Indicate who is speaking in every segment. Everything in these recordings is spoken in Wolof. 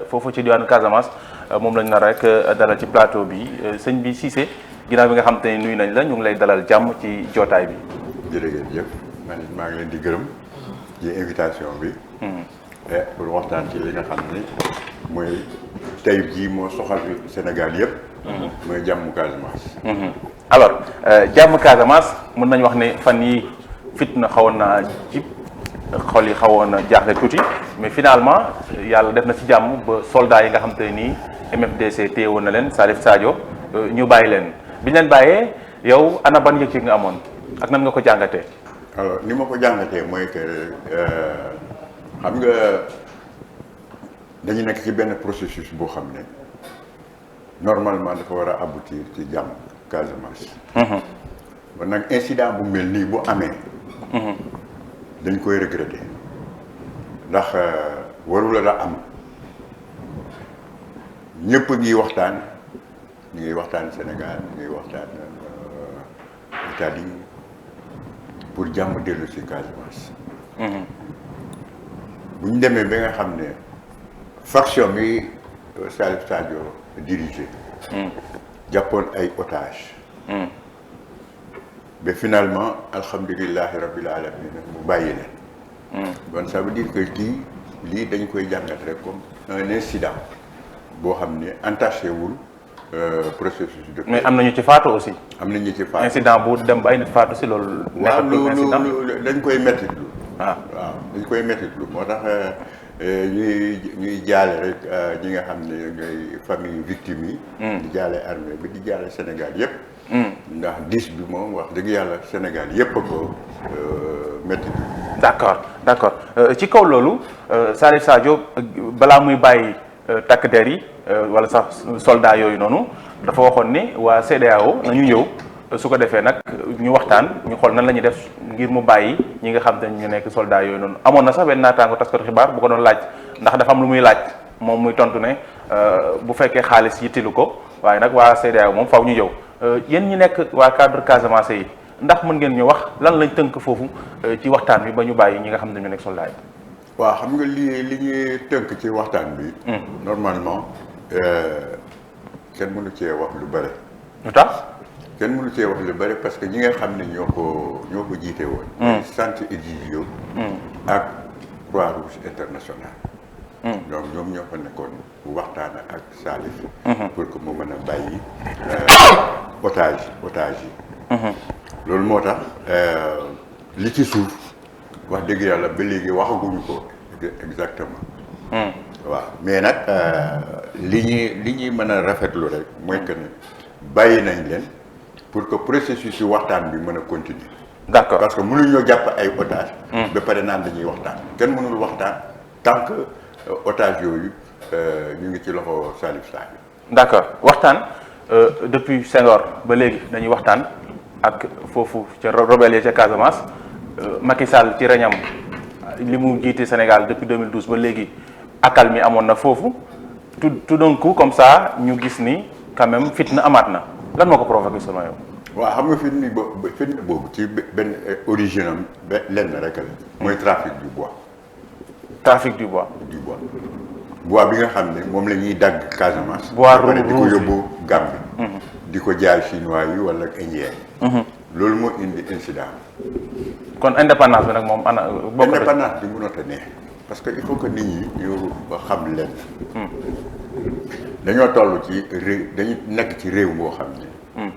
Speaker 1: foofu ci diwaanu Casamance moom lañ nar rek dalal ci plateau bi sëñ bi Cissé ginnaaw bi nga xam te ne nuyu nañ la ñu ngi lay dalal jàmm ci jootaay bi.
Speaker 2: jërëjëf man maa ngi leen di gërëm ci invitation bi. pour waxtaan ci li nga xam ni mooy tey jii moo soxal Sénégal yëpp. mooy jàmmu Casamance.
Speaker 1: alors jàmm Casamance mën nañu wax ne fan yi fitna xawoon naa jib xol yi xawoon na jaaxle tuuti mais finalement yàlla def na ci jàmm ba soldats yi nga xam te ne nii MFDC téye woon na leen Salif Sadio ñu bàyyi leen bi ñu leen bàyyee yow ana ban yëg-yëg nga amoon ak nan nga ko jàngatee.
Speaker 2: alors ni ma ko jàngatee mooy que xam nga dañu nekk ci benn processus boo xam ne normalement dafa war a aboutir ci jàmm Casamance. kon nag incident bu mel nii bu amee. dañ koy regretter ndax warula la am ñëpp ngi waxtaan ñu ngi waxtaan Sénégal ñu ngi waxtaan Italie pour jàmm dellu si Casamance. bu ñu demee ba nga xam ne faction bi Salif Sadio dirigé. jàppoon ay otages. ba finalement alhamdulilahi rabbil alamin mu bàyyi leen. bon ça veut dire que lii dañ koy jàngat rek comme un incident boo xam ne entaché wul processus de.
Speaker 1: mais am na ñu ci faatu aussi.
Speaker 2: am na ñu ci faatu
Speaker 1: incident bu dem ba ay nit faatu si loolu.
Speaker 2: waaw loolu dañ koy mettitlu.
Speaker 1: waaw
Speaker 2: dañ koy mettitlu moo tax ñuy jaale rek ñi nga xam ne ñooy famille victimes yi. di jaale armée bi di jaale Sénégal yépp ndax dis bi moom wax dëgg yàlla Sénégal yépp a ko métti.
Speaker 1: d'accord ci kaw loolu Salif Sadio balaa muy bàyyi takk der yi wala sax soldat yooyu noonu dafa waxoon ni waa CEDEAO nañu ñëw su ko defee nag ñu waxtaan ñu xool nan la ñuy def ngir mu bàyyi ñi nga xam te ñu nekk soldat yooyu noonu amoon na sax benn naataango taskatu xibaar bu ko doon laaj ndax dafa am lu muy laaj moom muy tontu ne bu fekkee xaalis yittilu ko waaye nag waa CEDEAO moom faw ñu ñëw. yéen ñi nekk waa cadre Casamance yi ndax mën ngeen ñu wax lan lañ tënk foofu ci waxtaan bi ba ñu bàyyi ñi nga xam ne ñu nekk soldat yi.
Speaker 2: waaw xam nga li ñuy tënk ci waxtaan bi. normalement kenn mënu cee wax lu bëri.
Speaker 1: lu tax.
Speaker 2: kenn mënu cee wax lu bëri parce que ñi nga xam ne ñoo ko jiite woon. centre Egidio ak Croix-Rouge internationale. donc ñoom ñoo fa nekkoon bu waxtaan ak Salif. pour que mu mën a bàyyi otage yi. loolu moo tax li ci suuf wax dëgg yàlla ba léegi waxaguñu ko exactement. waaw mais nag li ñuy mën a rafetlu rek mooy que ne bàyyi nañ leen pour que processus yu waxtaan bi mën a continuer.
Speaker 1: d'accord
Speaker 2: parce que mënuñoo jàpp ay otage ba pare naan dañuy waxtaan kenn mënul waxtaan tant que otage yooyu ñu ngi ci loxo Salif Sadio.
Speaker 1: d'accord waxtaan depuis Senghor ba léegi dañuy waxtaan ak foofu ca rebelle yi ca Casamance Macky Sall ci reñam li mu jiite Sénégal depuis 2012 ba léegi accalmie amoon na foofu tout d'un coup comme ça ñu gis ni quand même fitna amaat na lan moo ko provoqué selon yow.
Speaker 2: waaw xam nga fitna boobu ci benn origine am lenn rek la mooy trafic du bois.
Speaker 1: trafic du bois.
Speaker 2: bois bi nga xam ne moom la ñuy dagg Casamance.
Speaker 1: bois rouge
Speaker 2: di ko yóbbu Gambie. di ko jaay chinois yi wala indien yi. loolu moo indi incident.
Speaker 1: kon indépendance bi nag moom ana.
Speaker 2: indépendance bi mënut a neex parce que il faut que nit ñi ñu xam leen. dañoo toll ci réew dañu nekk ci réew moo xam ne.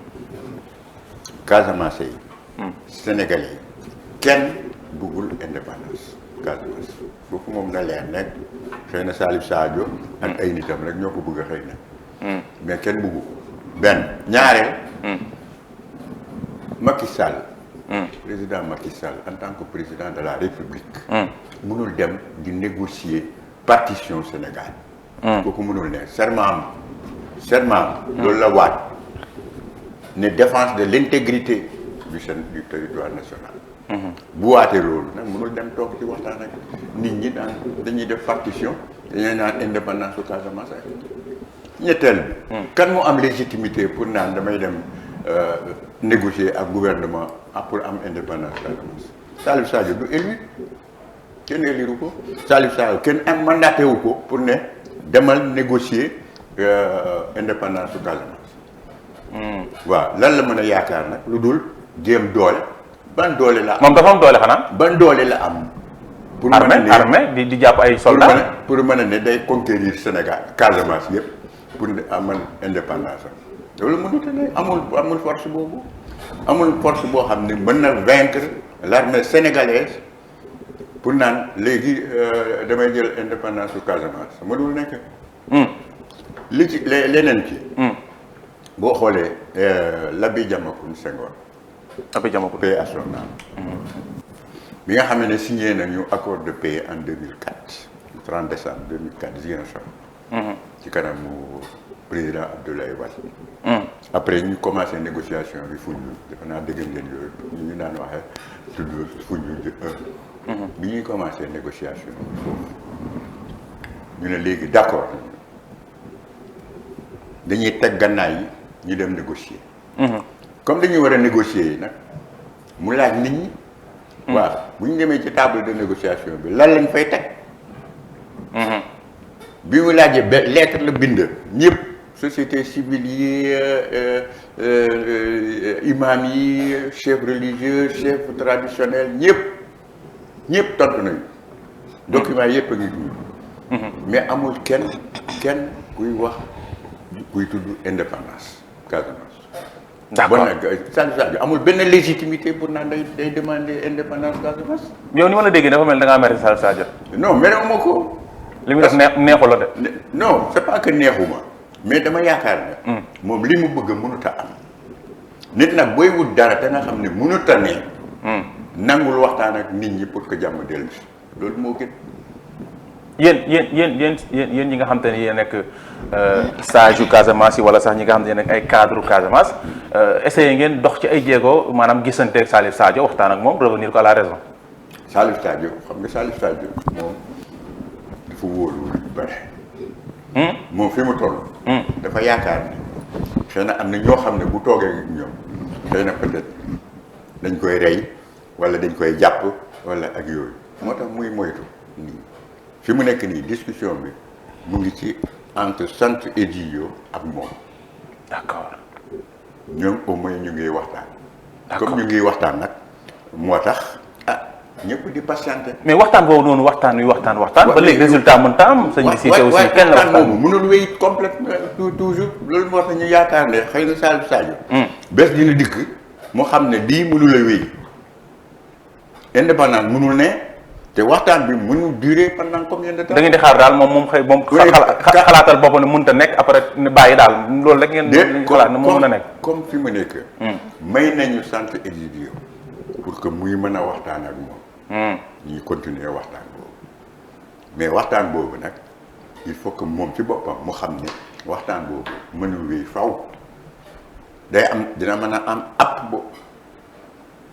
Speaker 2: Casamance yi. Sénégalais yi kenn bëggul indépendance Casamance foofu moom na leer nekk xëy na Salif Sadio ak ay nitam rek ñoo ko bëgg a xëy na. mais kenn bëggu ko benn ñaareel. Macky Sall. président Macky Sall en tant que président de la République. mënul dem di négocier partition Sénégal. kooku mënul ne serment loolu la waat ne défense de l'intégrité du territoire national. bu waatee loolu nag mënul dem toog ci waxtaan ak nit ñi daan dañuy def partition dañuy naan indépendance su Casamance ñetteel bi. kan moo am légitimité pour naan damay dem négocier ak gouvernement pour am indépendance Casamance. Salif Sadio du élu kenn éliru ko Salif Sadio kenn am mandaté wu ko pour ne demal négocier indépendance su Casamance. waaw lan la mën a yaakaar nag lu dul jéem doole ban doole la am.
Speaker 1: moom dafa am doole xanaa.
Speaker 2: ban doole la am. pour mën a ne
Speaker 1: armée di jàpp ay soldats.
Speaker 2: pour mën a ne day conquérir Sénégal Casamance yëpp pour amal indépendance am loolu mënut a ne amul force boobu amul force boo xam ne mën na vaincre l'armée sénégalaise pour naan léegi damay jël indépendance su Casamance mënul nekk. li ci leneen ci. boo xoolee Labi Diamakhoune Senghor.
Speaker 1: Labi Diamakhoune
Speaker 2: paix à son âme. bi nga xam ne signé nañu accord de paix en 2004 le 30 décembre 2004 Ziguinchor. ci kanamu président Abdoulaye Wade. après ñu commencé négociation bi Foundiougne defe naa dégg ngeen yooyu ñu naan waxee tudd Foundiougne 1. bi ñuy commencé négociation bi foofu ñu ne léegi d'accord dañuy teg gannaay yi ñu dem négocier. comme dañuy war a négocier yi nag mu laaj nit ñi. waaw bu ñu demee ci table de négociation bi lan lañ fay teg. bi mu laajee ba lettre la bind ñëpp société civile yi imam yi chef religieux chef traditionnel ñëpp tontu nañu. document yëpp a ngi dugg. mais amul kenn kuy wax kuy tudd indépendance Casamance.
Speaker 1: d'accord
Speaker 2: bon nag Sadio amul benn légitimité pour naan day demander indépendance Casamance.
Speaker 1: yow ni ma la déggee dafa mel da ngaa mere Sadio.
Speaker 2: non merewuma ko.
Speaker 1: li muy def neexu la de.
Speaker 2: non c'est pas que neexuma mais dama yaakaar ne. moom li mu bëgg mënut a am. nit nag booy wut dara te nga xam ne mënut a ne. nangul waxtaan ak nit ñi pour que jàmm dellu si loolu moo gën.
Speaker 1: yéen ñi nga xam te ne yéen nekk sage yu Casamance yi wala sax ñi nga xam ne yéen nekk ay cadre Casamance essayé ngeen dox ci ay jéego maanaam gisanteeg Salif Sadio waxtaan ak moom revenir ko à la raison.
Speaker 2: Salif Sadio xam nga Salif Sadio moom dafa wóolu lu bare. moom fi mu toll. dafa yaakaar ne xëy na am na ñoo xam ne bu toogee ak ñoom xëy na peut-être dañ koy rey wala dañ koy jàpp wala ak yooyu moo tax muy moytu nii. fi mu nekk nii discussion bi mu ngi ci entre Centre Edio ak moom.
Speaker 1: d'accord.
Speaker 2: ñoom au moins ñu ngi waxtaan.
Speaker 1: d'accord
Speaker 2: comme ñu ngi waxtaan nag moo tax ñëpp di patienter.
Speaker 1: mais waxtaan boobu noonu waxtaan. ba léegi résultat mënta am. sëñ bi Cissé aussi kenn la waxtaan
Speaker 2: boobu mënul wéy complètement toujours loolu moo tax ñu yaakaar ne xëy na Salif Sadio. bés dina dikk mu xam ne lii mënul a wéy indépendance mënul ne. te waxtaan bi mënul durer pendant combien de temps.
Speaker 1: da ngeen di xaar daal moom xalaatal boppam ne mënut a nekk après ne bàyyi daal loolu rek ngeen. xalaat ne moo mën a nekk.
Speaker 2: comme fi mu nekk. may nañu Centre Edio pour que muy mën a waxtaan ak moom. ñuy continuer waxtaan boobu mais waxtaan boobu nag il faut que moom ci boppam mu xam ne waxtaan boobu mënul wéy faw day am dina mën a am app boobu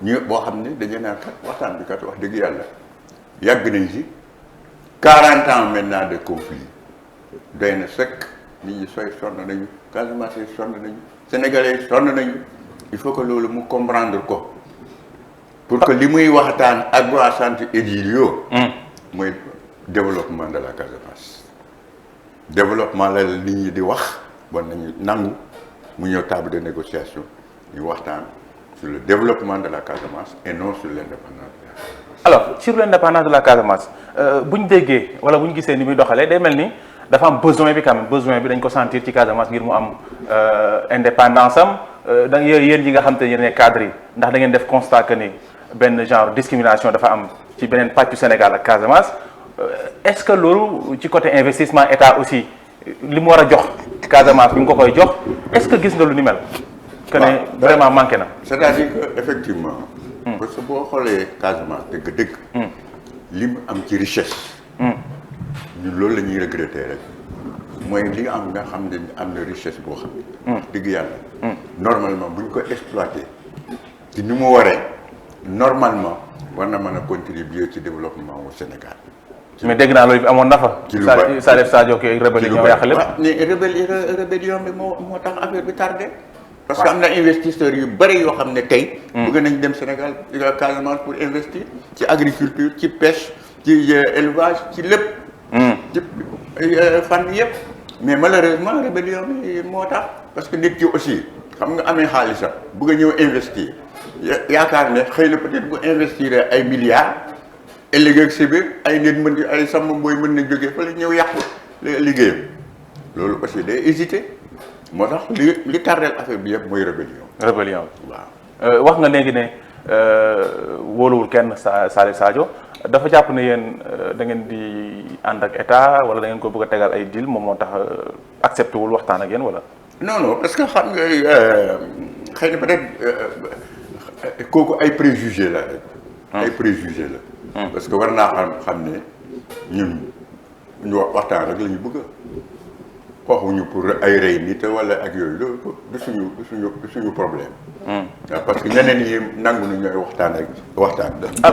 Speaker 2: ñu boo xam ne dañu naan kat waxtaan bi kat wax dëgg yàlla. yàgg nañ ci 40 ans maintenant de conflit doy na sëkk nit ñi sonn nañu Casamance yi sonn nañu Sénégalais yi sonn nañu il faut que loolu mu comprendre ko pour que li muy waxtaan ak waa Centre Edio mooy développement de la Casamance développement la nit ñi di wax bon nañu nangu mu ñëw table de négociation ñu waxtaan sur le développement de la Casamance et non sur l'indépendance.
Speaker 1: alors sur l'indépendance de la Casamance bu ñu déggee wala bu ñu gisee ni muy doxalee day mel ni dafa am besoin bi quand même besoin bi dañ ko sentir ci Casamance ngir mu am indépendance am da yéen yi nga xam te ne yéen cadres yi ndax da ngeen def constat que ni benn genre discrimination dafa am ci beneen pàccu Sénégal ak Casamance est-ce que loolu ci côté investissement état aussi li mu war a jox Casamance bi nga ko koy jox est-ce que gis nga lu ni mel. que ne vraiment manqué na.
Speaker 2: c'est-à-dire que effectivement. parce que boo xoolee Casamance dëgg-dëgg. li mu am ci richesse. ñun loolu la ñuy regretter rek mooy li nga xam ne am na richesse boo xam ne. dëgg yàlla. normalement bu ñu ko exploiter ci ni mu waree normalement war na mën a contribuer ci développement au Sénégal.
Speaker 1: mais dégg naa loolu amoon na fa. ci lu bari Salif Sadio kii rebelle ñoo yàq lépp.
Speaker 2: mais rébellion bi moo tax affaire bi tardé. parce que am na investisseurs yu bëri yoo xam ne tey. bëgg nañ dem Sénégal Casamance pour investir ci agriculture ci pêche ci élevage ci lépp. ci fànn yëpp mais malheureusement rébellion bi moo tax parce que nit ki aussi xam nga amee xaalisam bëgg a ñëw investir yaakaar ne xëy na peut-être bu investir ay milliards ëllëg ak si biir ay nit mën di ay sàmm mbooy mën na jógee fa la ñëw yàqu liggéeyam loolu aussi day hésiter moo tax li tardeel affaire bi yëpp mooy rébellion
Speaker 1: waaw wax nga léegi ne wóoluwul kenn Salif Sadio dafa jàpp ne yéen da ngeen di ànd ak état wala da ngeen ko bëgg a tegal ay deal moom moo tax accepté wul waxtaan ak yéen wala.
Speaker 2: non parce que xam nga xëy na peut-être kooku ay préjugé la rek. ay préjugé la. parce que war naa xam ne ñun ñu waxtaan rek la ñu bëgg waxuñu pour ay rey nit wala ak yooyu loolu du suñu problème. waaw parce que ñeneen ñi nangu na ñooy waxtaan.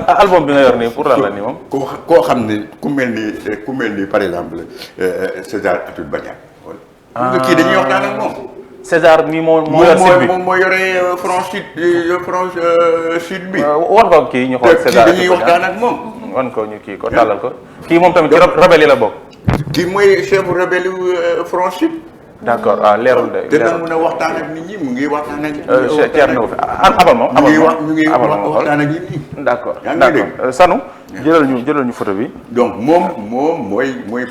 Speaker 1: album bi nga yor nii pour lan la nii moom.
Speaker 2: koo xam ne ku mel ni par exemple César Atoute Badiate. nga kii dañuy waxtaan ak moom.
Speaker 1: César mi moo yor site bi
Speaker 2: moom moo yore front sud bi.
Speaker 1: war ko kii ñu xool César
Speaker 2: dañuy waxtaan ak moom.
Speaker 1: wan ko ñu kii ko tàllal ko kii moom tamit ci rebelle yi la bokk.
Speaker 2: kii mooy chef rebelle front sud.
Speaker 1: d'accord leerul de.
Speaker 2: dina mën a waxtaan ak nit ñi mu ngi waxtaan ak.
Speaker 1: Thierno abal moom
Speaker 2: ñu ngi waxtaan ak nit ñi.
Speaker 1: d'accord d'accord Sanu. jëlal ñu photo bi.
Speaker 2: donc moom mooy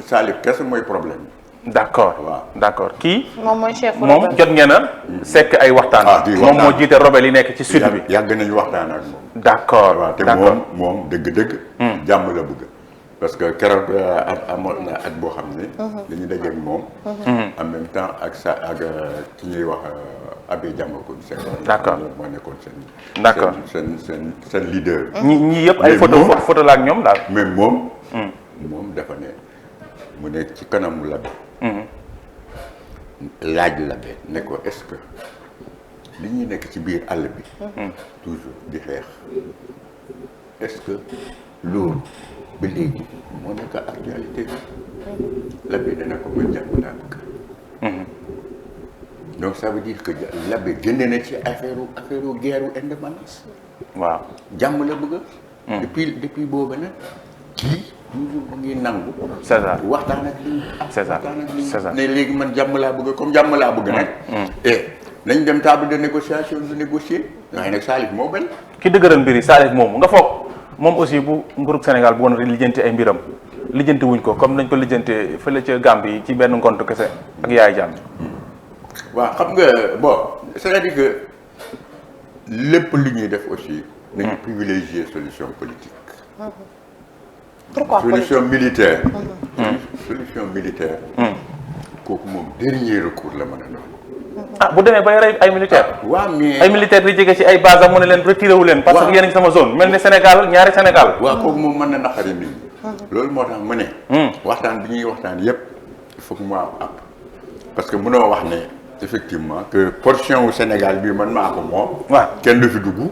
Speaker 2: Salif kese mooy problème.
Speaker 1: d'accord
Speaker 2: waaw
Speaker 1: d'accord kii.
Speaker 3: moom mooy chef
Speaker 1: moom jot ngeen a. sekk ay waxtaan. moom moo jiite rebelle yi nekk ci sud bi.
Speaker 2: yàgg nañu waxtaan ak moom.
Speaker 1: d'accord
Speaker 2: waaw te moom dëgg-dëgg. jàmm la bëgg. parce que keroog amoon na at boo xam ne. dañu dajeeg moom. en même temps ak ki ñuy wax Abbé Diamacoune Seck.
Speaker 1: d'accord
Speaker 2: moo nekkoon seen.
Speaker 1: d'accord
Speaker 2: seen leader.
Speaker 1: ñi yëpp ay photo la ak ñoom daal.
Speaker 2: mais moom dafa ne mu ne ci kanamu Labé. laaj Labé ne ko est-ce que li ñuy nekk ci biir àll bi. toujours di xeex est-ce que loolu. ba léegi moo nekk actualité Labé dana ko ba jàmm naa bëgg. donc ça veut dire que Labé génne na ci affaire guerre indépendance.
Speaker 1: waaw
Speaker 2: jàmm la bëgg. depuis boobu nag kii toujours mu ngi nangu.
Speaker 1: César
Speaker 2: waxtaan ak lii.
Speaker 1: César
Speaker 2: ne léegi man jàmm laa bëgg comme jàmm laa bëgg nag. nañ dem table de négociation de négocier waaye nag Salif moo bañ.
Speaker 1: ki dëgëral mbir yi Salif moomu nga foog. moom aussi bu nguurug Sénégal bu woon lijjanti ay mbiram lijjanti wuñ ko comme nañ ko lijjantee fële ca Gambie ci benn ngont kese ak yaay jàmm.
Speaker 2: waaw xam nga bon c'est-à-dire que lépp li ñuy def aussi. nañu privilégier solution politique.
Speaker 3: pourquoi
Speaker 2: solution militaire. solution militaire. kooku moom dernier recours la mën a doon.
Speaker 1: bu demee bay rey ay militaire
Speaker 2: waaw mais
Speaker 1: ay militaire di jege ci ay base am mu ne leen retiré wu leen. parce que yéen a ngi sama zone mel ni Sénégal ñaari Sénégal.
Speaker 2: waaw kooku moom mën na naqari nit ñi. loolu moo tax ma ne. waxtaan bi ñuy waxtaan yépp il faut que mu am app parce que mënoo wax ne effectivement que portion wu Sénégal bi man maa ko moom.
Speaker 1: waaw
Speaker 2: kenn du fi dugg.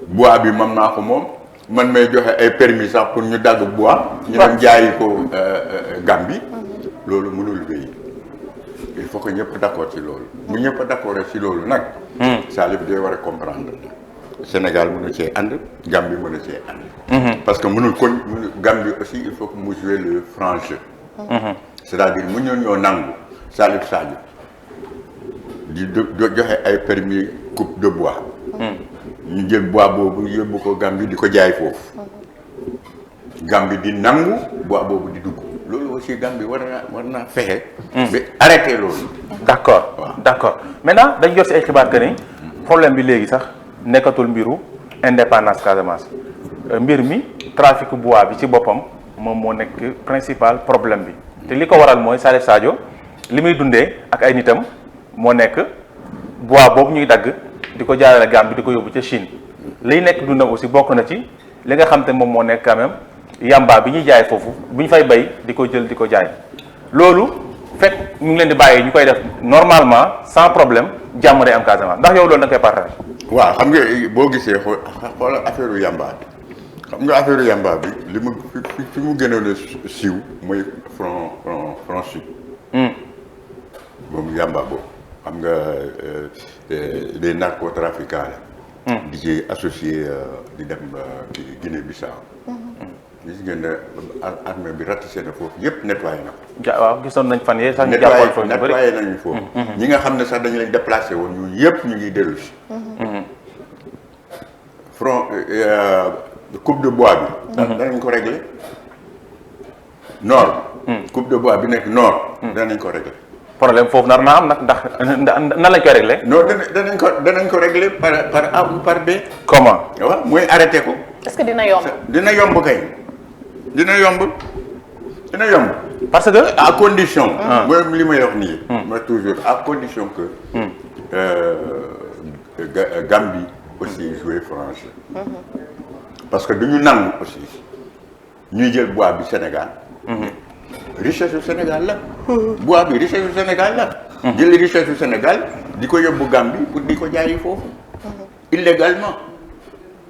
Speaker 2: bois bi man maa ko moom man may joxe ay permis sax pour ñu dagg bois. ñu dem jaayi ko Gambie. loolu mënul wéy. il faut que ñëpp d'accord ci loolu. bu ñëpp d'accord ci loolu nag. Salif day war a comprendre Sénégal mënu cee ànd Gambie mënu cee ànd. parce que mënul Gambie aussi il faut que mu jouer le franc jeu. c'est-à-dire mu ñoo nangu Salif Sadio di joxe ay permis coupe de bois. ñu jël bois boobu yóbbu ko Gambie di ko jaay foofu. Gambie di nangu bois boobu di dugg. loolu aussi Gambie war naa fexe. ba arrêté loolu.
Speaker 1: d'accord
Speaker 2: waaw
Speaker 1: d'accord maintenant dañ jot ci ay xibaar que ni problème bi léegi sax nekkatul mbiru indépendance Casamance mbir mi trafic bois bi ci boppam moom moo nekk principal problème bi te li ko waral mooy Salif Sadio li muy dundee ak ay nitam moo nekk bois boobu ñuy dagg di ko jaarale Gambie di ko yóbbu ca Chine liy nekk dundam aussi bokk na ci li nga xam te moom moo nekk quand même yamba bi ñuy jaay foofu bu ñu fay bay di ko jël di ko jaay loolu fekk ñu ngi leen di bàyyi ñu koy def normalement sans problème jàmm day am Casamance ndax yow loolu da nga koy partage.
Speaker 2: waaw xam nga boo gisee xoolal affaire u yamba bi xam nga affaire u yamba bi li mu fi mu gënoon a siiw mooy front sud. moom yamba boobu xam nga des narcotrafiquants la. di ci associé di dem Guinée Bissau. gis ngeen ne armée bi ratissé na foofu yëpp nettoyé na ko.
Speaker 1: waaw gisoon nañ fan yee sax ñu jàppoon foofu ñu bëri
Speaker 2: nettoyé nañu foofu. ñi nga xam ne sax dañu leen déplacé woon ñu yëpp ñu ngi dellu si. front coupe de bois bi. danañ ko régler. nord. coupe de bois bi nekk nord. danañ ko régler.
Speaker 1: problème foofu nar naa am nag ndax nan lañ koy régler.
Speaker 2: non danañ ko régler par A ou par B.
Speaker 1: comment.
Speaker 2: waaw mooy arrêté ko.
Speaker 3: est-ce que dina yomb.
Speaker 2: dina yomb kay. dina yomb.
Speaker 1: parce que
Speaker 2: à condition. mooy li may wax nii. mooy toujours à condition que. Gambie aussi jouer français. parce que duñu nangu aussi ñuy jël bois bi Sénégal. richesse du Sénégal la. bois bi richesse du Sénégal la. jël richesse du Sénégal di ko yóbbu Gambie pour di ko jaayi foofu. illégalement.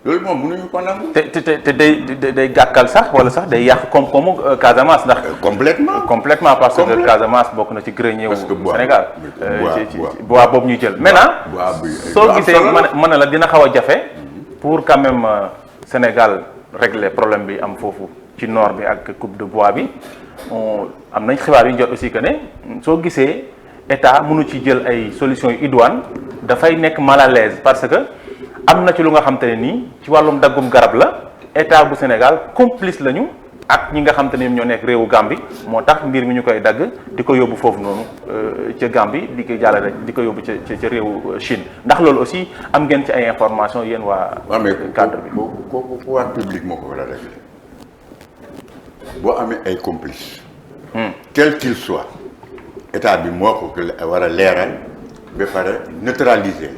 Speaker 2: loolu moom mënuñu ko nangu.
Speaker 1: te day gàkkal sax wala sax day yàq koom-koomu Casamance ndax. complètement parce que Casamance bokk na ci grenier wu Sénégal. ci bois boobu ñuy jël maintenant. soo gisee mën na la dina xaw a jafe. pour quand même Sénégal régler problème bi am foofu ci nord bi ak coupe de bois bi am nañ xibaar yu ñu jot aussi que ne soo gisee état mënu ci jël ay solutions yu idoine dafay nekk mal à l'aise parce que. am na ci lu nga xam te ne nii ci wàllum daggum garab la état bu Sénégal complice lañu ak ñi nga xam te ne ñoo nekk réewu Gambie moo tax mbir mi ñu koy dagg di ko yóbbu foofu noonu ca Gambie di ko jàllale di ko yóbbu ca réewu Chine ndax loolu aussi am ngeen ci ay information yéen waa. cadre bi
Speaker 2: kooku pouvoir public moo ko war a régler boo amee ay complice quel qu'il soit état bi moo ko war a leeral ba pare neutraliser.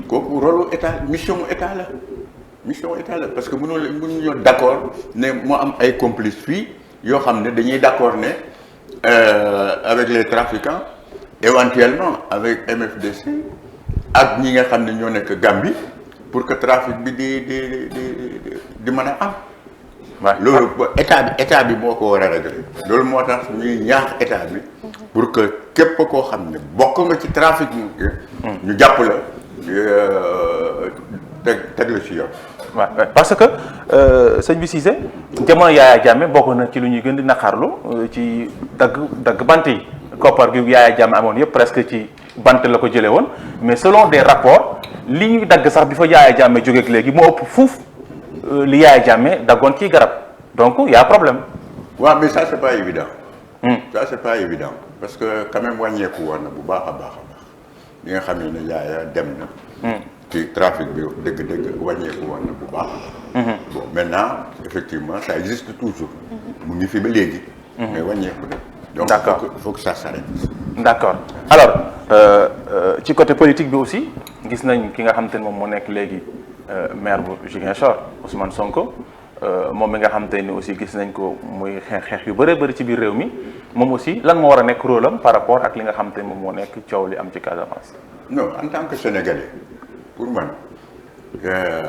Speaker 2: kooku rôle état mission état la parce que mënuñoo d'accord ne moo am ay complices fii yoo xam ne dañuy d'accord ne avec les trafiquants éventuellement avec MFDC ak ñi nga xam ne ñoo nekk Gambie pour que trafic bi di mën a am. waaw loolu état bi moo ko war a régler. loolu moo tax ñuy ñaax état bi pour que képp koo xam ne bokk nga ci trafic ñu jàpp la. teg la ci yoon.
Speaker 1: waaw parce que sëñ bi Cissé jamono Yaya Jammeh bokk na ci lu ñuy gën di naqarlu ci dagg bant yi koppar gi Yaya Jammeh amoon yëpp presque ci bant la ko jëlee woon mais selon des rapports li ñuy dagg sax bi fa Yaya Jammeh jógeek léegi moo ëpp fuuf li Yaya Jammeh daggoon ci garab donc y a problème.
Speaker 2: waaw mais ça c'est pas évident. ça c'est pas évident parce que quand même wàññeeku woon na bu baax a baax. li nga xam ne Yaya dem na. ci trafic bi dëgg-dëgg wàññeeku woon na bu baax. bon maintenant effectivement ça existe toujours. mu ngi fi ba léegi. mais wàññeeku na. donc il faut que ça s'arrête. d'accord
Speaker 1: alors ci côté politique bi aussi gis nañ ki nga xam te ne moom moo nekk léegi maire bu Ziguinchor Ousmane Sonko moom mi nga xam te ni aussi gis nañ ko muy xeex yu bëree bëri ci biir réew mi moom aussi lan moo war a nekk rôle am par rapport ak li nga xam te ne moom moo nekk coow li am ci Casamance.
Speaker 2: non en tant que sénégalais pour man.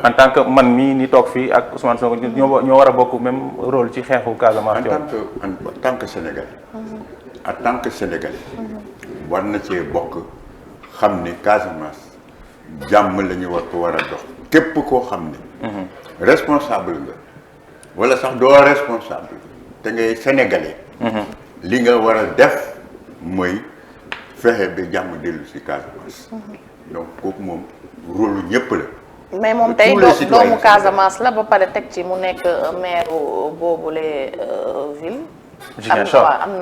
Speaker 2: en
Speaker 1: tant que man mii ni toog fii ak Ousmane Sonko ñoo war a bokk même rôle ci xeexu Casamance.
Speaker 2: en tant que sénégalais. en tant que sénégalais. war na cee bokk xam ne Casamance jàmm la ñu war a dox. képp koo xam ne. responsable nga. wala sax doo responsable. te ngay sénégalais. li nga war a def mooy fexe ba jàmm dellu si Casamance. donc kooku moom rôle ñëpp la.
Speaker 3: mais moom tey doomu Casamance la ba pare teg ci mu nekk maire boobule ville.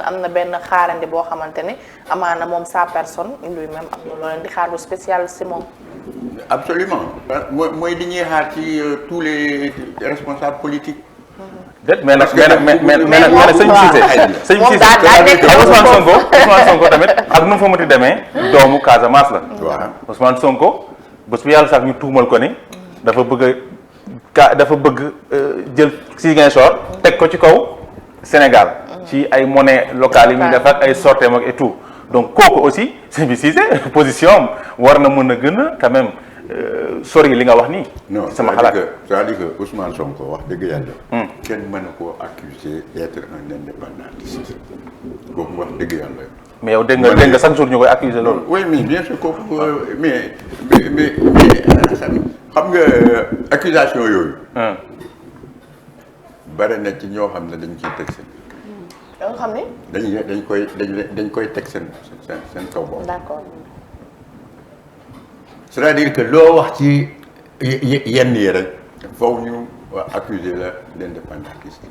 Speaker 3: am na benn xaarandi boo xamante ne amaana moom sa personne lui-même am na loo leen di xaar lu spécial si moom.
Speaker 2: absolument mooy li ñuy xaar ci tous les responsables politiques.
Speaker 1: mais nag sëñ Cissé Ousmane Sonko tamit ak nu mu fa mënti demee doomu Casamance la.
Speaker 2: waaw
Speaker 1: Ousmane Sonko bés bu yàlla sax ñu tuumal ko ni dafa bëgg jël Ziguinchor teg ko ci kaw Sénégal. ci ay monnaie locale yi muy def ak ay sorteem ak et tout donc kooku aussi sëñ bi Cissé position am war na mën a gën a quand même sori li nga wax nii.
Speaker 2: non
Speaker 1: sama xalaat
Speaker 2: c'est-à-dire que Ousmane Sonko wax dëgg yàlla. kenn mën na koo accuser d'être un indépendantiste kooku wax dëgg yàlla.
Speaker 1: mais yow dégg nga chaque jour ñu koy accuser loolu.
Speaker 2: oui mais bien sûr kooku mais xam nga accusation yooyu. bare na ci ñoo xam ne dañ ciy teg seen.
Speaker 3: da nga xam ni.
Speaker 2: dañ koy teg seen kaw bopp.
Speaker 3: d'accord.
Speaker 2: c'est-à-dire que loo wax ci yenn yi rek foofu ñu accuser la d'indépendantiste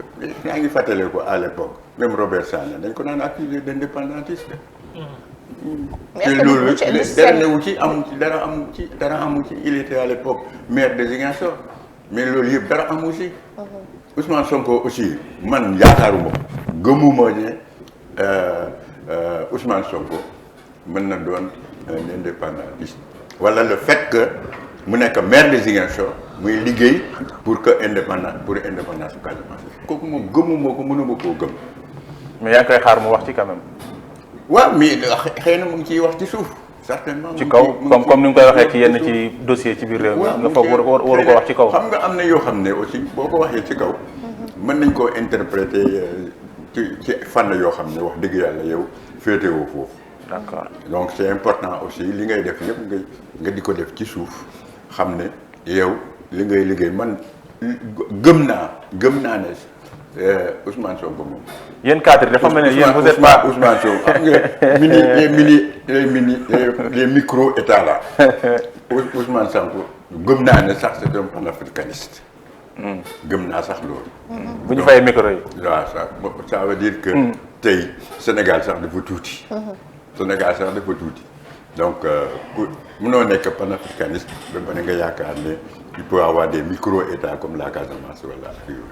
Speaker 2: yaa ngi fàttale ko à l'époque même Robert Sagna dañ ko naan accusé d'indépendantiste.
Speaker 3: mais
Speaker 2: te loolu dara newu ci amu ci dara amu ci il était à l'époque maire de Ziguinchor mais loolu yëpp dara amu ci. Ousmane Sonko aussi man yaakaaruma gëmuma ne Ousmane Sonko mën na doon un indépendantiste wala le fait que mu nekk maire de Ziguinchor muy liggéey pour indépendance Casamance kooku moom gëmuma ko mënuma koo gëm.
Speaker 1: mais yaa ngi koy xaar mu wax ci quand même.
Speaker 2: waaw mais xëy na mu ngi ciy wax ci suuf. certainement
Speaker 1: ci kaw comme ni nga koy waxee ci yenn ci dossier ci biir réew mi. nga foog waru ko wax ci kaw.
Speaker 2: xam nga am na yoo xam ne aussi boo ko waxee ci kaw. mën nañ koo interpréter ci fànn yoo xam ne wax dëgg yàlla yow féetewoo foofu.
Speaker 1: d'accord
Speaker 2: donc c'est important aussi li ngay def yëpp nga di ko def ci suuf xam ne yow li ngay liggéey man gëm naa ne Ousmane Sonko moom.
Speaker 1: yéen cadre dafa mel ne yéen vous êtes pas
Speaker 2: Ousmane Sonko xam nga les micro états là Ousmane Sonko gëm naa ne sax c'est un panafricaniste. gëm naa sax loolu.
Speaker 1: bu ñu fayee micro yi.
Speaker 2: waaw ça veut dire que. tey Sénégal sax dafa tuuti. Sénégal sax dafa tuuti donc pour mënoo nekk panafricaniste ba pare nga yaakaar ne il peut avoir des micro états comme la Casamance wala yooyu.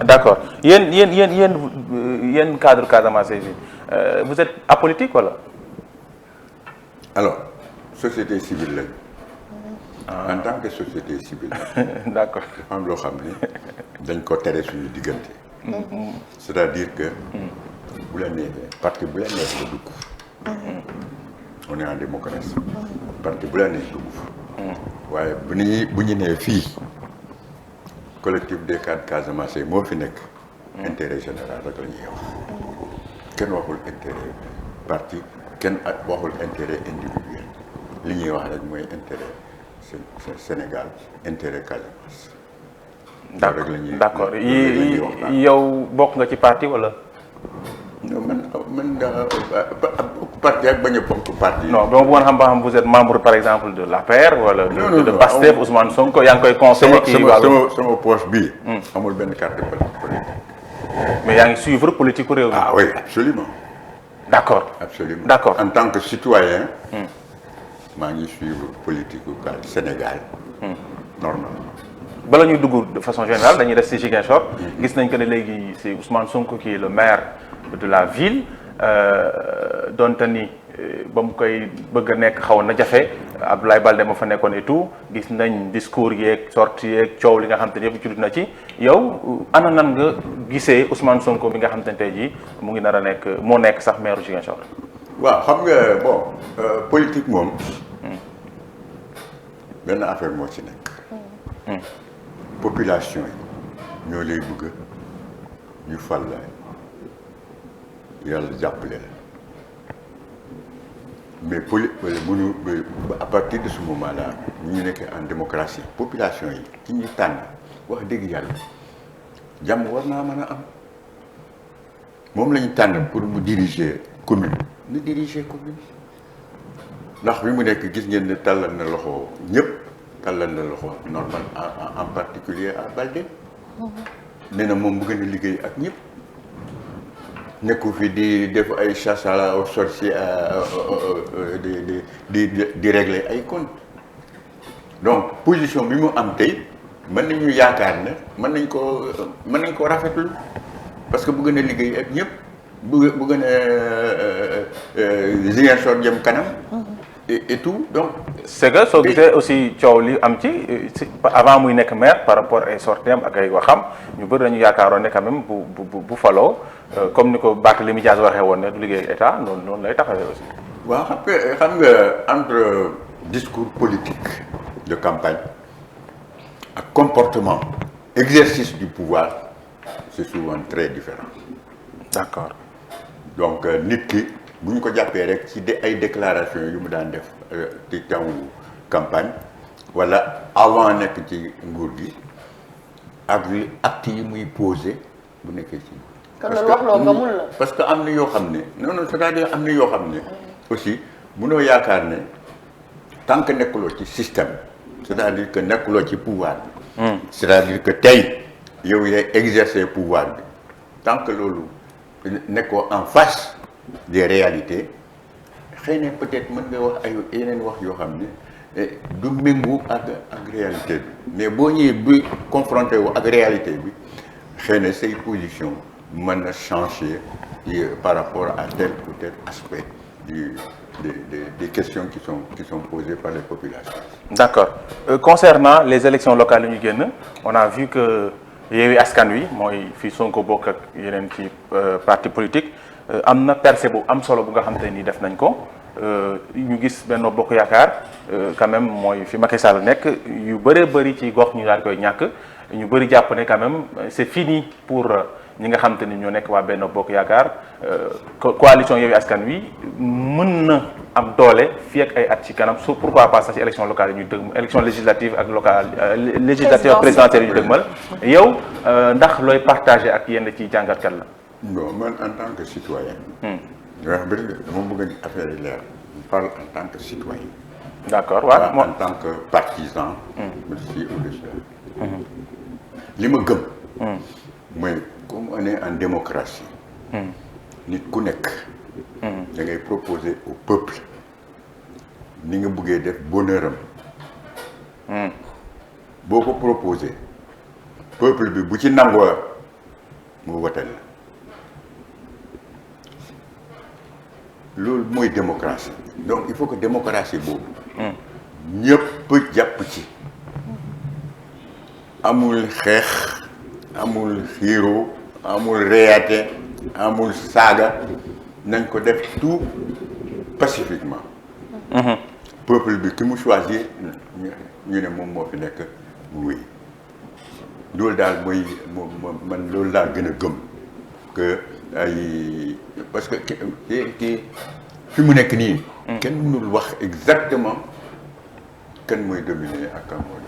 Speaker 1: d'accord yéen cadre Casamance bi vous êtes apolitique wala.
Speaker 2: alors société civile lañ. en tant que société civile.
Speaker 1: d'accord
Speaker 2: dafa am loo xam ne dañ ko tere suñu diggante. c'est-à-dire que. bu la neexee parti bu la neex nga dugg. on est en démocratie. parti bu la neex dugg. waaye bu ñu nee fii collectif des cadres Casamance moo fi nekk. intérêt général rek la ñuy wax. kenn waxul intérêt parti kenn waxul intérêt individuel li ñuy wax rek mooy intérêt Sénégal intérêt Casamance.
Speaker 1: d'accord yow bokk nga ci parti wala.
Speaker 2: man parti ak bañ a bokk parti.
Speaker 1: non dama bëggoon xam ba xam vous êtes membre par exemple de l'APR wala. de Pastef Ousmane Sonko yaa ngi koy conseillé.
Speaker 2: sama poche bii. amul benn carte politique.
Speaker 1: mais yaa ngi suivre politique réew mi.
Speaker 2: ah oui absolument.
Speaker 1: d'accord
Speaker 2: absolument
Speaker 1: d'accord
Speaker 2: en tant que citoyen. maa ngi suivre politique gu Sénégal. normalement.
Speaker 1: bala ñuy dugg de façon générale dañuy des ci Ziguinchor. gis nañ que ne léegi c'est Ousmane Sonko qui est le maire de la ville donte ni ba mu koy bëgg a nekk xaw na jafe Abdoulaye Baldé ma fa nekkoon et tout gis nañ discours yeeg sortie yeeg coow li nga xam te ne yëpp ci na ci yow ana nan nga gisee Ousmane Sonko bi nga xam te ne tey jii mu ngi nar a nekk moo nekk sax maire Ziguinchor.
Speaker 2: waaw xam nga bon politique moom benn affaire moo ci nekk. population yi ñoo lay bëgg ñu fal la yàlla jàppale la mais mënu à partir de ce moment là ñu nekkee en démocratie population yi ci ñuy tànn wax dëgg yàlla jàmm war naa mën a am moom la ñu tànn pour mu diriger commune mu diriger commune ndax bi mu nekk gis ngeen ne tàllal na loxo ñëpp tàllal na loxo normal en particulier à Baldé nee na moom mu gën a liggéey ak ñëpp nekku fi di def ay chasse aux sorciers di régler ay comptes donc position bi mu am tey mën nañu yaakaar ne mën nañ ko rafetlu parce que bu gën a liggéey ak ñëpp bu gën a Ziguinchor jëm kanam et tout donc.
Speaker 1: c'est que soo gisee aussi coow li am ci avant muy nekk maire par rapport ay sorteem ak ay waxam ñu bëri dañu yaakaaroon ne quand même bu faloo comme ni ko Barthélémy Dias waxee woon ne du liggéey état noonu lay taxawee aussi.
Speaker 2: waaw xam nga entre discours politique de campagne ak comportement exercice du pouvoir c'est souvent très différent.
Speaker 1: d'accord
Speaker 2: donc nit ki. bu ñu ko jàppee rek ci ay déclaration yu mu daan def ci temps campagne wala avant nekk ci nguur gi ak acte yi muy posé bu nekkee ci.
Speaker 3: kon loolu wax loo gëmul la.
Speaker 2: parce que am na yoo xam ne non c'est-à-dire am na yoo xam ne. aussi mënoo yaakaar ne tant que nekkuloo ci système c'est-à-dire que nekkuloo ci pouvoir bi. c'est-à-dire que tey yow yaay exercer pouvoir bi tant que loolu nekkoo en face des réalités xëy na peut-être mën nga wax ay yeneen wax yoo xam ne du méngoo ak réalité bi mais boo ñëwee bu confronté wu ak réalité bi xëy na say position mën na changer par rapport à tel ou tel aspect des questions qui sont posées par les populations.
Speaker 1: D'accord. Concernant les élections locales yi ñu génn on a vu que Yewwi Askan Wi mooy fii Sonko bokk ak yeneen ci parti politique am na percée bu am solo bu nga xam te ni def nañ ko ñu gis Benno Bokk Yaakaar quand même mooy fi Macky Sall nekk yu bëree bëri ci gox ñu daal koy ñàkk ñu bëri jàpp ne quand même c'est fini pour ñi nga xam te ni ñoo nekk waa Benno Bokk Yaakaar coalition Yewwi Askan Wi mën na am doole fii ak ay at ci kanam su pourquoi pas sax ci élection locale yi ñu dëgmal élection législative ak locale législative présidentielle yi ñu dëgmal yow ndax looy partagé ak yenn ci jàngatkat la.
Speaker 2: bon man en tant que citoyen. wax dëgg dama bëgg affaire yi leer. je parle en tant que citoyen.
Speaker 1: d'accord waaw
Speaker 2: en tant que partisan. aussi au-dessus. li ma gëm. mooy comme on est en démocratie. nit ku nekk. da ngay proposer au peuple ni nga bëggee def bonheur am. boo ko proposer peuple bi bu ci nangoo mu wotal la loolu mooy démocratie donc il faut que démocratie boobu. ñëpp jàpp ci. amul xeex amul xiiro amul réyaate amul saaga nañ ko def tout pacifiquement. peuple bi ki mu choisir ñu ne moom moo fi nekk mu wéy loolu daal mooy man loolu daal gën a gëm que ay parce que ki fi mu nekk nii. kenn mënul wax exactement kan mooy dominer ak kan mooy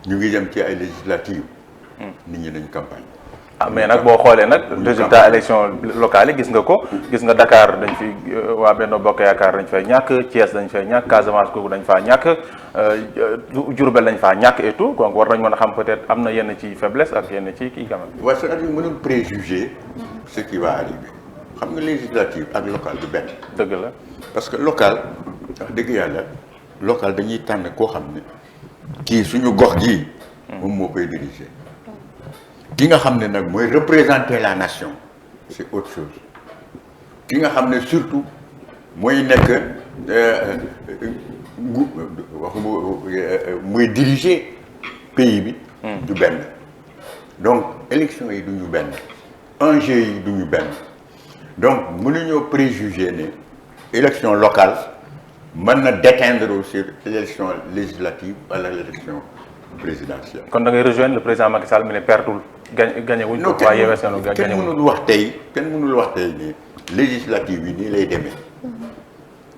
Speaker 2: ñu ngi dem ci ay législatives. nit ñi dañ campagne.
Speaker 1: mais nag boo xoolee nag résultat élection locale yi gis nga ko gis nga Dakar dañ fi waa Benno Bokk Yaakaar dañ fay ñàkk Thiès dañ fay ñàkk Casamance kooku dañ faa ñàkk Diourbel dañ faa ñàkk et tout donc war nañ mën a xam peut-être am na yenn ci faiblesse ak yenn ci kii quand même.
Speaker 2: waaye c'est-à-dire mënul préjuger ce qui va arriver xam nga législative ak local du benn.
Speaker 1: dëgg la
Speaker 2: parce que local wax dëgg yàlla local dañuy tànn koo xam ne kii suñu gox gii. moom moo koy diriger. ki nga xam ne nag mooy représenter la nation c'est autre chose ki nga xam ne surtout mooy nekk mooy diriger pays bi. du benn donc élection yi du ñu benn enjeu yi du ñu benn donc mënuñoo préjuger ne élection locale mën na déteindre aussi l'élection législative wala l'élection présidentielle.
Speaker 1: kon da ngay rejoindre le président Macky Sall mi ne pertul gagné wuñ ko waa Yewwi Askan Wi gagné
Speaker 2: kenn mënul wax tey ni législative yi nii lay demee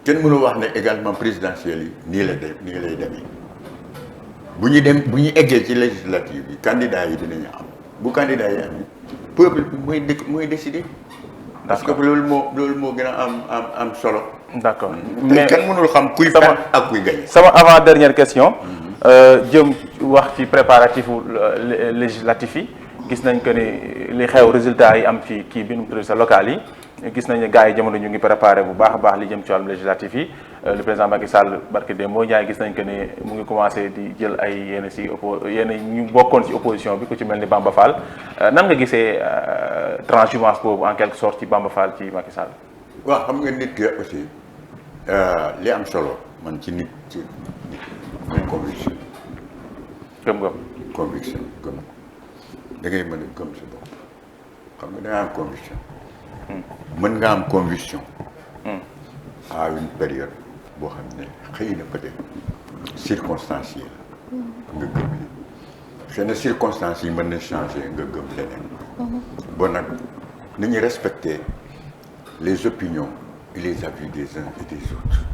Speaker 2: kenn mënul wax ne également présidentielle yi nii lay demee bu ñu eggee ci législative yi candidats yi dinañu am bu candidats yi am peuple bi mooy décider. parce que loolu moo gën a am solo.
Speaker 1: d'accord
Speaker 2: mais kenn mënul xam kuy perdre ak kuy gagné.
Speaker 1: sama avant dernière question. jëm wax ci préparatif législatif yi gis nañ que ni li xew résultat yi am ci kii bi nu mu tudd sa local yi gis nañ ne gars yi jamono ñu ngi préparé bu baax a baax li jëm ci wàllum législatif yi le président Macky Sall barke Demba Ndiaye gis nañ que ni mu ngi commencé di jël ay yenn ñu bokkoon ci opposition bi ku ci mel ni Bamba Fall nan nga gisee transhumance boobu en quelque sorte ci Bamba Fall ci Macky Sall.
Speaker 2: waaw xam nga nit ki aussi li am solo man ci nit ci conviction. conviction gëm da ngay mën a gëm sa bopp xam nga da nga am conviction. mën nga am conviction. à une période boo xam ne xëy na peut-être circonstancielle nga gëm li xëy na circonstances yi mën na changer nga gëm leneen. bon nag nañu respecter les opinions et les avis des uns et des autres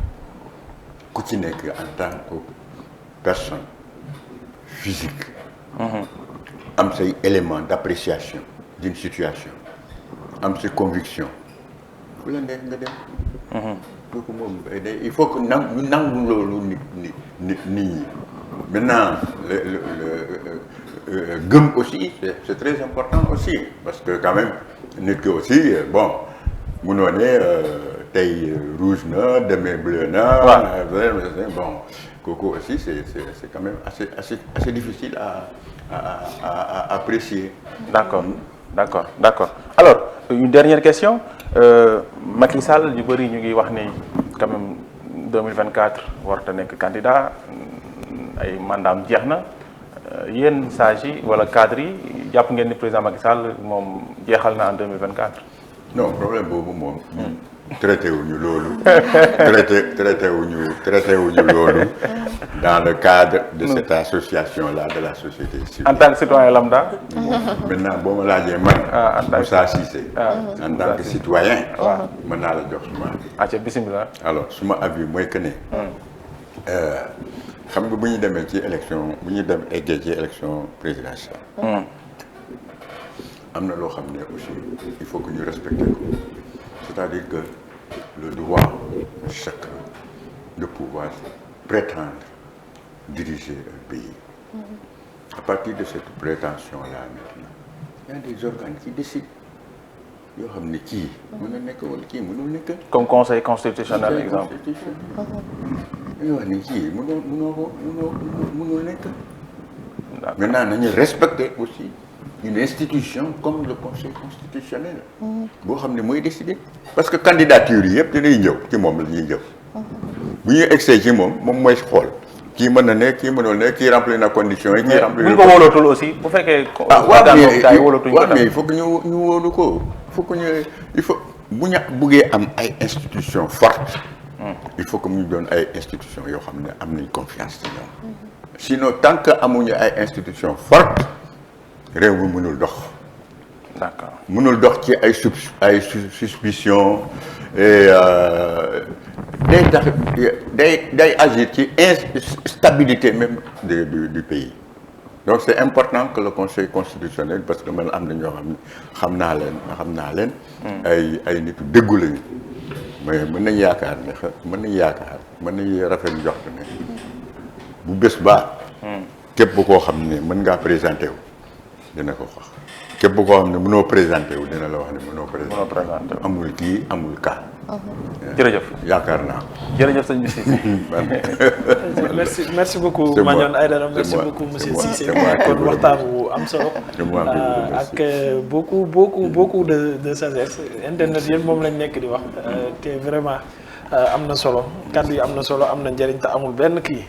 Speaker 2: ku ci nekk en tant que personne physique am say éléments d'appréciation d'une situation am ses convictions fu la neex nga dem. donc moom il faut que ñu nangu loolu nit ñi maintenant gëm aussi c'est très important aussi parce que quand même nit ki aussi bon munoo ne tey rouge na demain bleu na. bon kooku aussi c'est quand même assez difficile à apprécier.
Speaker 1: D'accord. Alors une dernière question Macky Sall yu bëri ñu ngi wax ni quand même 2024 warta nekk candidat ay mandaam jeex na yéen sages yi wala cadres yi jàpp ngeen ni président Macky Sall moom jeexal na en 2024.
Speaker 2: non problème boobu moom. traité wuñu loolu. traité wuñu loolu dans le cadre de cette association-là de la société civile.
Speaker 1: En tant que citoyen lambda.
Speaker 2: maintenant boo ma laajee man. Moussa Cissé. en tant que citoyen. mën naa la jox suma avis.
Speaker 1: ah bismillah.
Speaker 2: alors suma avis mooy que ne. xam nga bu ñu demee ci élection bu ñu dem eggee ci élection présidentielle. am na loo xam ne aussi il faut que ñu respecter ko c'est-à-dire que le droit de chacun de pouvoir prétendre diriger un pays. À partir de cette prétention-là maintenant il y a des organes qui décident yoo xam ne kii mën na nekk wala kii mënul nekk.
Speaker 1: comme conseil constitutionnel exemple.
Speaker 2: dañuy wax ni kii mënul nekk. maintenant nañu respecter aussi une institution comme le conseil constitutionnel. boo xam ne mooy décider. parce que candidature yi yëpp dañuy ñëw ci moom la ñuy ñëw. bu ñuy excès ci moom mooy xool kii mën na nekk kii mënul nekk kii remplir na conditions yi. kii remplir
Speaker 1: bu ñu ko wóolootul aussi bu fekkee.
Speaker 2: mais il faut que ñu wóolu ko. il faut bu ñu buggee am ay institutions fortes. il faut que mu doon ay institutions yoo xam ne am nañ confiance ci ñoom. sinon tant que amuñu ay institutions fortes réew mi mënul dox.
Speaker 1: d'accord
Speaker 2: mënul dox ci ay suspicion et day agir ci instabilité même du pays. donc c'est important que le conseil constitutionnel parce que man am na ñoo xam ne xam naa leen. ay nitu déggu lañu. mais mën nañu yaakaar mën nañu rafet njort ne bu bés ba. képp koo xam ne mën ngaa présenté wu dina ko wax. képp koo xam ne mënoo présenté wu dina la wax ne mënoo présenté wu. amul kii amul kaa.
Speaker 1: jërëjëf
Speaker 2: yaakaar naa.
Speaker 1: jërëjëf sëñ bi Cissé.
Speaker 4: merci beaucoup Mandione Aidara merci beaucoup monsieur Cissé kon waxtaan wu am solo. ak beaucoup de sagesse internet yëpp moom lañ nekk di wax te vraiment am na solo kaddu yi am na solo am na njëriñ te amul benn kii.